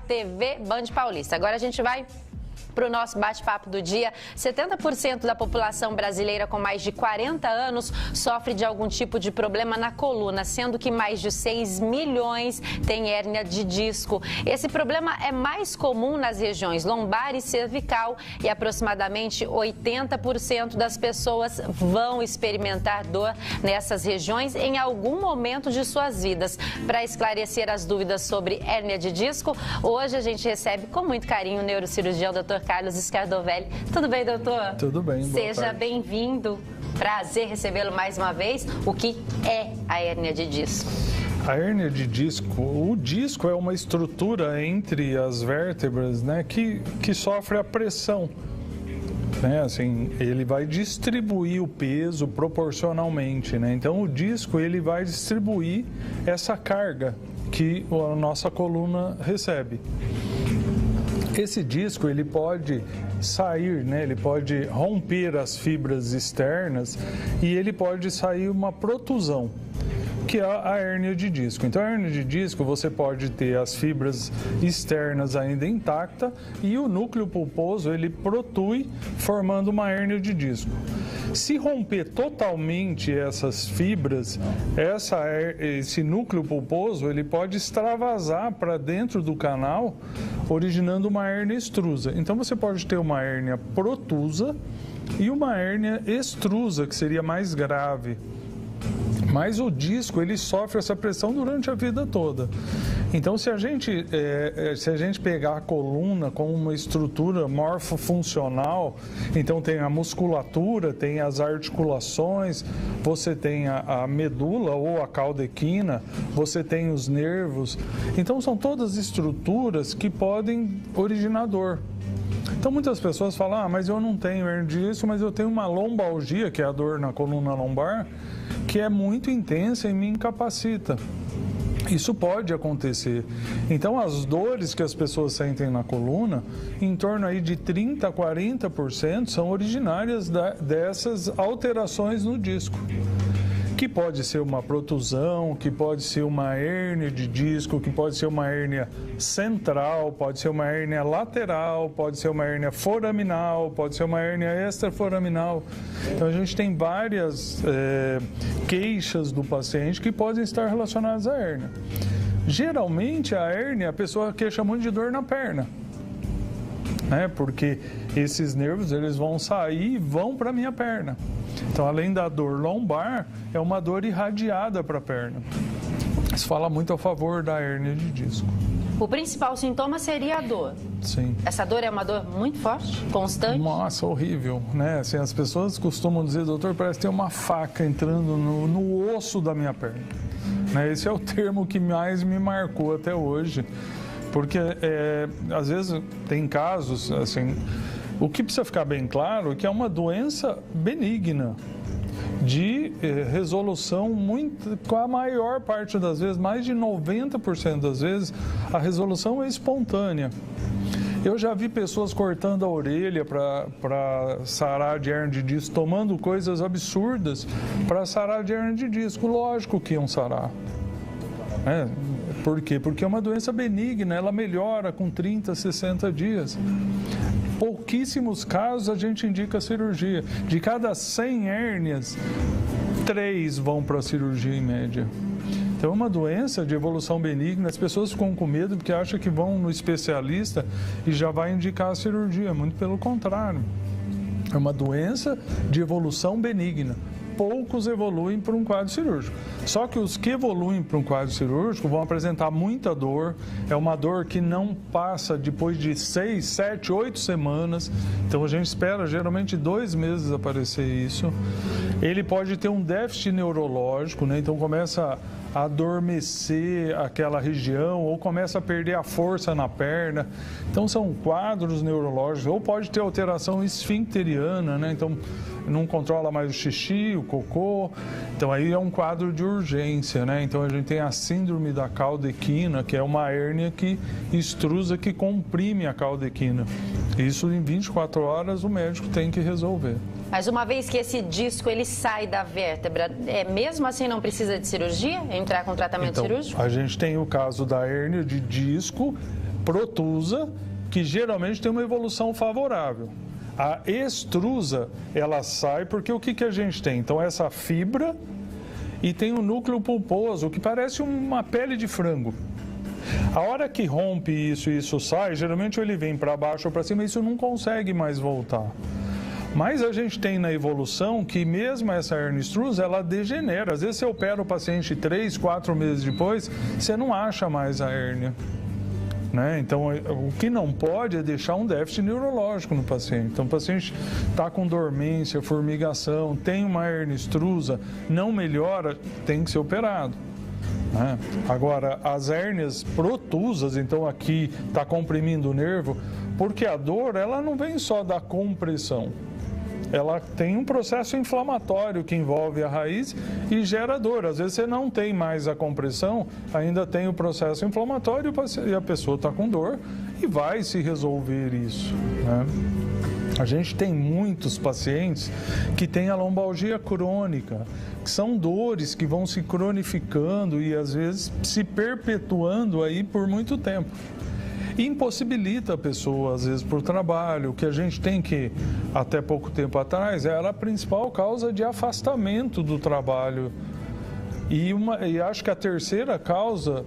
@TV Band Paulista. Agora a gente vai para o nosso bate-papo do dia. 70% da população brasileira com mais de 40 anos sofre de algum tipo de problema na coluna, sendo que mais de 6 milhões têm hérnia de disco. Esse problema é mais comum nas regiões lombar e cervical e aproximadamente 80% das pessoas vão experimentar dor nessas regiões em algum momento de suas vidas. Para esclarecer as dúvidas sobre hérnia de disco, hoje a gente recebe com muito carinho o neurocirurgião Dr. Carlos Scardovelli. Tudo bem, doutor? Tudo bem, boa tarde. Seja bem-vindo. Prazer recebê-lo mais uma vez. O que é a hérnia de disco? A hérnia de disco, o disco é uma estrutura entre as vértebras, né, que sofre a pressão. Né, assim, ele vai distribuir o peso proporcionalmente, né? Então o disco ele vai distribuir essa carga que a nossa coluna recebe. Esse disco ele pode sair, né? Ele pode romper as fibras externas e ele pode sair uma protusão, que é a hérnia de disco. Então, a hérnia de disco, você pode ter as fibras externas ainda intacta e o núcleo pulposo, ele protui, formando uma hérnia de disco. Se romper totalmente essas fibras, esse núcleo pulposo, ele pode extravasar para dentro do canal, originando uma hérnia extrusa. Então, você pode ter uma hérnia protusa e uma hérnia extrusa, que seria mais grave. Mas o disco, ele sofre essa pressão durante a vida toda. Então, se a gente pegar a coluna como uma estrutura morfofuncional, então tem a musculatura, tem as articulações, você tem a medula ou a caudequina, você tem os nervos. Então, são todas estruturas que podem originar dor. Então, muitas pessoas falam, mas eu não tenho hérnia de disco, mas eu tenho uma lombalgia, que é a dor na coluna lombar, que é muito intensa e me incapacita. Isso pode acontecer. Então, as dores que as pessoas sentem na coluna, em torno aí de 30% a 40% são originárias dessas alterações no disco. Que pode ser uma protusão, que pode ser uma hérnia de disco, que pode ser uma hérnia central, pode ser uma hérnia lateral, pode ser uma hérnia foraminal, pode ser uma hérnia extraforaminal. Então, a gente tem várias queixas do paciente que podem estar relacionadas à hérnia. Geralmente, a hérnia, a pessoa queixa muito de dor na perna, né? Porque esses nervos, eles vão sair e vão para a minha perna. Então, além da dor lombar, é uma dor irradiada para a perna. Isso fala muito a favor da hérnia de disco. O principal sintoma seria a dor. Sim. Essa dor é uma dor muito forte, constante? Nossa, horrível, né? Assim, as pessoas costumam dizer, doutor, parece ter uma faca entrando no osso da minha perna. Né? Esse é o termo que mais me marcou até hoje. Porque, às vezes, tem casos, assim, o que precisa ficar bem claro é que é uma doença benigna, de resolução com a maior parte das vezes, mais de 90% das vezes, a resolução é espontânea. Eu já vi pessoas cortando a orelha para sarar de hérnia de disco, tomando coisas absurdas para sarar de hérnia de disco. Lógico que iam sarar. Por quê? Porque é uma doença benigna, ela melhora com 30, 60 dias. Pouquíssimos casos a gente indica cirurgia. De cada 100 hérnias, 3 vão para a cirurgia em média. Então é uma doença de evolução benigna. As pessoas ficam com medo porque acham que vão no especialista e já vai indicar a cirurgia. Muito pelo contrário. É uma doença de evolução benigna. Poucos evoluem para um quadro cirúrgico. Só que os que evoluem para um quadro cirúrgico vão apresentar muita dor. É uma dor que não passa depois de 6, 7, 8 semanas. Então a gente espera geralmente 2 meses aparecer isso. Ele pode ter um déficit neurológico, né? Então começa a adormecer aquela região ou começa a perder a força na perna. Então são quadros neurológicos. Ou pode ter alteração esfincteriana, né? Então não controla mais o xixi, o cocô. Então aí é um quadro de urgência, né? Então a gente tem a síndrome da caudequina, que é uma hérnia que extrusa, que comprime a caudequina. Isso em 24 horas o médico tem que resolver. Mas uma vez que esse disco ele sai da vértebra, mesmo assim não precisa de cirurgia? Entrar com tratamento cirúrgico? A gente tem o caso da hérnia de disco protusa, que geralmente tem uma evolução favorável. A extrusa, ela sai porque o que a gente tem? Então, essa fibra e tem um núcleo pulposo, que parece uma pele de frango. A hora que rompe isso e isso sai, geralmente ele vem para baixo ou para cima, isso não consegue mais voltar. Mas a gente tem na evolução que mesmo essa hérnia extrusa, ela degenera. Às vezes você opera o paciente 3, 4 meses depois, você não acha mais a hérnia. Né? Então, o que não pode é deixar um déficit neurológico no paciente. Então, o paciente está com dormência, formigação, tem uma hérnia extrusa, não melhora, tem que ser operado. Né? Agora, as hérnias protusas, então aqui está comprimindo o nervo, porque a dor, ela não vem só da compressão. Ela tem um processo inflamatório que envolve a raiz e gera dor. Às vezes você não tem mais a compressão, ainda tem o processo inflamatório e a pessoa está com dor e vai se resolver isso. Né? A gente tem muitos pacientes que têm a lombalgia crônica, que são dores que vão se cronificando e às vezes se perpetuando aí por muito tempo. E impossibilita a pessoa, às vezes, por trabalho. O que a gente tem que, até pouco tempo atrás, era a principal causa de afastamento do trabalho. E acho que a terceira causa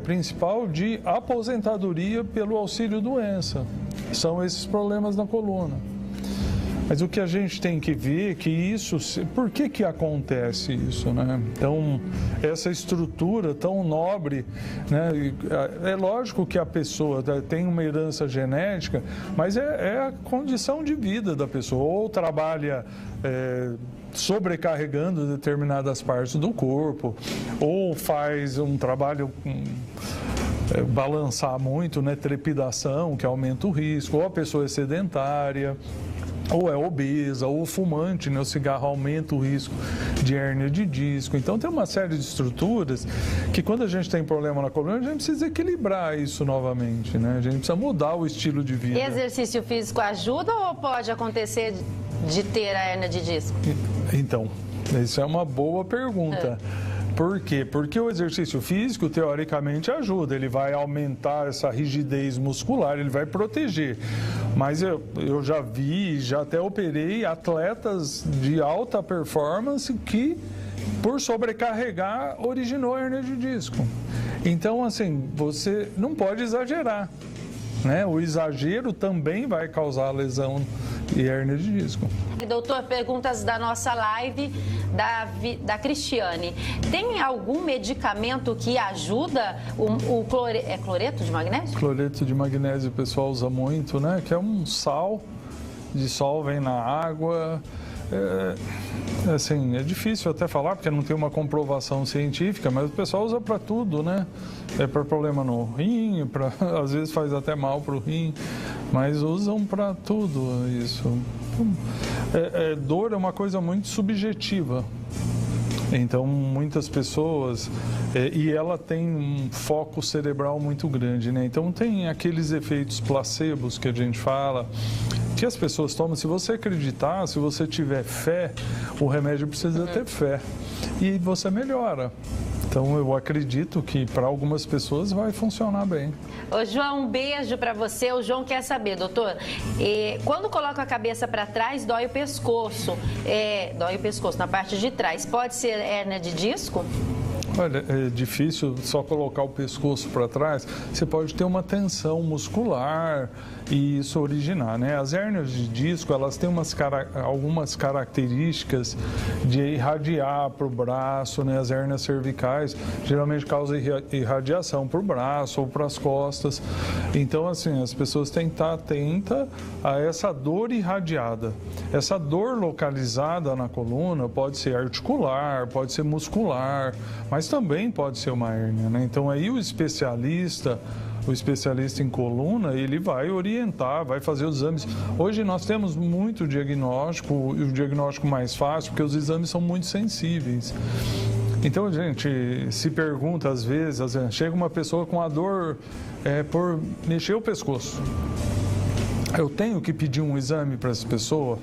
principal de aposentadoria pelo auxílio-doença. São esses problemas na coluna. Mas o que a gente tem que ver é que isso... Por que acontece isso, né? Então, essa estrutura tão nobre, né? É lógico que a pessoa tem uma herança genética, mas é a condição de vida da pessoa. Ou trabalha sobrecarregando determinadas partes do corpo, ou faz um trabalho... balançar muito, né? Trepidação, que aumenta o risco, ou a pessoa é sedentária, ou é obesa, ou fumante, né? O cigarro aumenta o risco de hérnia de disco. Então, tem uma série de estruturas que, quando a gente tem problema na coluna, a gente precisa equilibrar isso novamente, né? A gente precisa mudar o estilo de vida. Exercício físico ajuda ou pode acontecer de ter a hérnia de disco? Então, isso é uma boa pergunta. Por quê? Porque o exercício físico, teoricamente, ajuda. Ele vai aumentar essa rigidez muscular, ele vai proteger. Mas eu já vi, já até operei atletas de alta performance que, por sobrecarregar, originou hérnia de disco. Então, assim, você não pode exagerar, né? O exagero também vai causar lesão e hérnia de disco. Doutor, perguntas da nossa live da Cristiane. Tem algum medicamento que ajuda cloreto de magnésio? Cloreto de magnésio o pessoal usa muito, né? Que é um sal, dissolvem na água. Assim, é difícil até falar porque não tem uma comprovação científica, mas o pessoal usa para tudo, né? É para problema no rim, às vezes faz até mal para o rim, mas usam para tudo isso. Dor é uma coisa muito subjetiva. Então, muitas pessoas... e ela tem um foco cerebral muito grande, né? Então, tem aqueles efeitos placebos que a gente fala, que as pessoas tomam. Se você acreditar, se você tiver fé, o remédio precisa ter fé. E você melhora. Então, eu acredito que para algumas pessoas vai funcionar bem. Ô, João, um beijo para você. O João quer saber, doutor, quando coloca a cabeça para trás, dói o pescoço. Dói o pescoço na parte de trás. Pode ser hérnia de disco? Olha, é difícil só colocar o pescoço para trás. Você pode ter uma tensão muscular e isso originar, né? As hérnias de disco, elas têm algumas características de irradiar para o braço, né? As hérnias cervicais geralmente causam irradiação para o braço ou para as costas. Então, assim, as pessoas têm que estar atentas a essa dor irradiada. Essa dor localizada na coluna pode ser articular, pode ser muscular, mas também pode ser uma hérnia, né? Então, aí o especialista em coluna, ele vai orientar, vai fazer os exames. Hoje nós temos muito diagnóstico, e o diagnóstico mais fácil, porque os exames são muito sensíveis. Então, a gente se pergunta, às vezes, chega uma pessoa com a dor por mexer o pescoço. Eu tenho que pedir um exame para essa pessoa,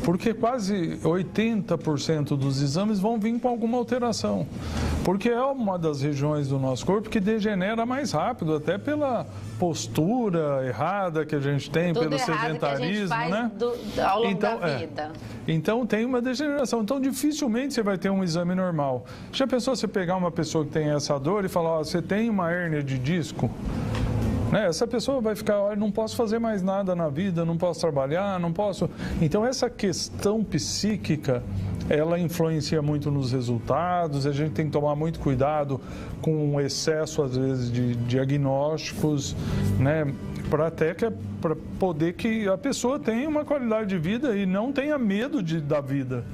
porque quase 80% dos exames vão vir com alguma alteração. porque é uma das regiões do nosso corpo que degenera mais rápido, até pela postura errada que a gente tem, tudo pelo sedentarismo, que a gente faz né? Ao longo da vida. Então tem uma degeneração. Então dificilmente você vai ter um exame normal. Já pensou você pegar uma pessoa que tem essa dor e falar, ó, você tem uma hérnia de disco? Né? Essa pessoa vai ficar, olha, não posso fazer mais nada na vida, não posso trabalhar, não posso... Então essa questão psíquica, ela influencia muito nos resultados, a gente tem que tomar muito cuidado com o excesso, às vezes, de diagnósticos, né? Para poder que a pessoa tenha uma qualidade de vida e não tenha medo da vida.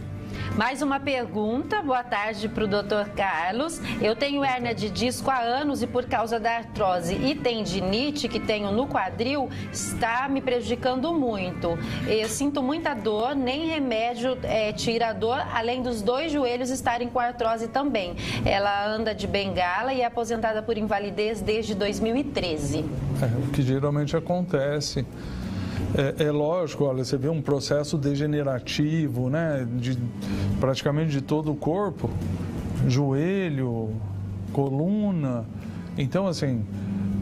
Mais uma pergunta, boa tarde para o Dr. Carlos. Eu tenho hérnia de disco há anos e por causa da artrose e tendinite que tenho no quadril, está me prejudicando muito. Eu sinto muita dor, nem remédio tira a dor, além dos 2 joelhos estarem com artrose também. Ela anda de bengala e é aposentada por invalidez desde 2013. O que geralmente acontece. É lógico, olha, você vê um processo degenerativo, né, praticamente de todo o corpo, joelho, coluna. Então, assim,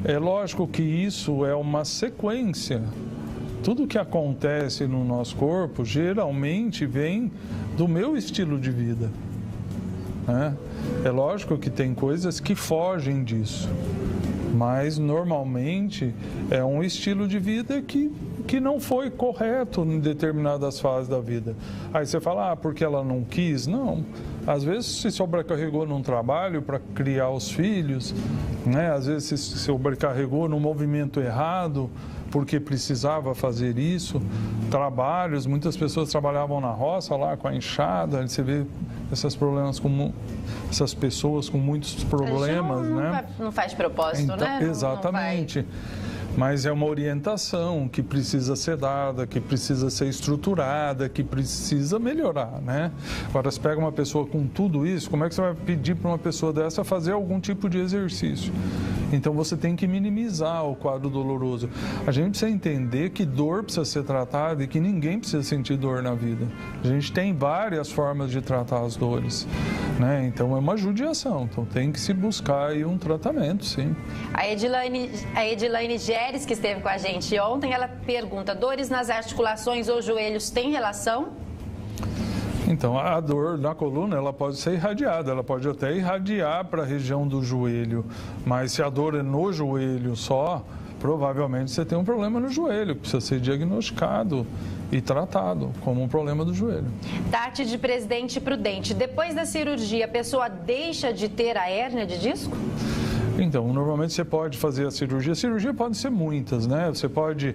é lógico que isso é uma sequência. Tudo que acontece no nosso corpo geralmente vem do meu estilo de vida, né? É lógico que tem coisas que fogem disso, mas normalmente é um estilo de vida que não foi correto em determinadas fases da vida. Aí você fala, porque ela não quis? Não. Às vezes se sobrecarregou num trabalho para criar os filhos, né? Às vezes se sobrecarregou num movimento errado porque precisava fazer isso. Trabalhos, muitas pessoas trabalhavam na roça lá com a enxada, você vê essas pessoas com muitos problemas, né? Não faz propósito, então, né? Exatamente. Mas é uma orientação que precisa ser dada, que precisa ser estruturada, que precisa melhorar, né? Agora, se pega uma pessoa com tudo isso, como é que você vai pedir para uma pessoa dessa fazer algum tipo de exercício? Então, você tem que minimizar o quadro doloroso. A gente precisa entender que dor precisa ser tratada e que ninguém precisa sentir dor na vida. A gente tem várias formas de tratar as dores, né? Então, é uma judiação. Então, tem que se buscar aí um tratamento, sim. A Edilane Geres, que esteve com a gente ontem, ela pergunta, dores nas articulações ou joelhos têm relação? Então, a dor na coluna, ela pode ser irradiada, ela pode até irradiar para a região do joelho, mas se a dor é no joelho só, provavelmente você tem um problema no joelho, que precisa ser diagnosticado e tratado como um problema do joelho. Tati de Presidente Prudente, depois da cirurgia, a pessoa deixa de ter a hérnia de disco? Então, normalmente você pode fazer a cirurgia. A cirurgia pode ser muitas, né? Você pode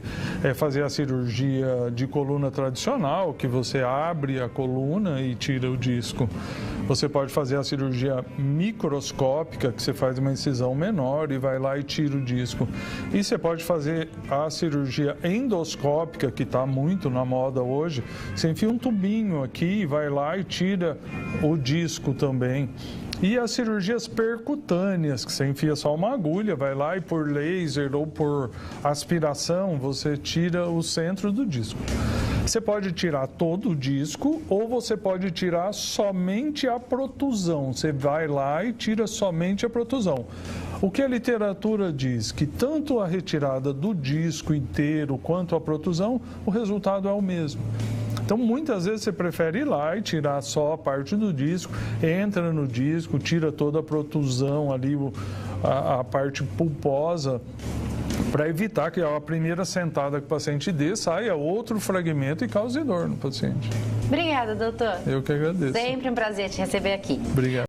fazer a cirurgia de coluna tradicional, que você abre a coluna e tira o disco. Você pode fazer a cirurgia microscópica, que você faz uma incisão menor e vai lá e tira o disco. E você pode fazer a cirurgia endoscópica, que está muito na moda hoje. Você enfia um tubinho aqui, vai lá e tira o disco também. E as cirurgias percutâneas, que você enfia só uma agulha, vai lá e por laser ou por aspiração, você tira o centro do disco. Você pode tirar todo o disco ou você pode tirar somente a protusão. Você vai lá e tira somente a protusão. O que a literatura diz? Que tanto a retirada do disco inteiro quanto a protusão, o resultado é o mesmo. Então, muitas vezes você prefere ir lá e tirar só a parte do disco, entra no disco, tira toda a protusão ali, a parte pulposa, para evitar que a primeira sentada que o paciente dê saia outro fragmento e cause dor no paciente. Obrigada, doutor. Eu que agradeço. Sempre um prazer te receber aqui. Obrigado.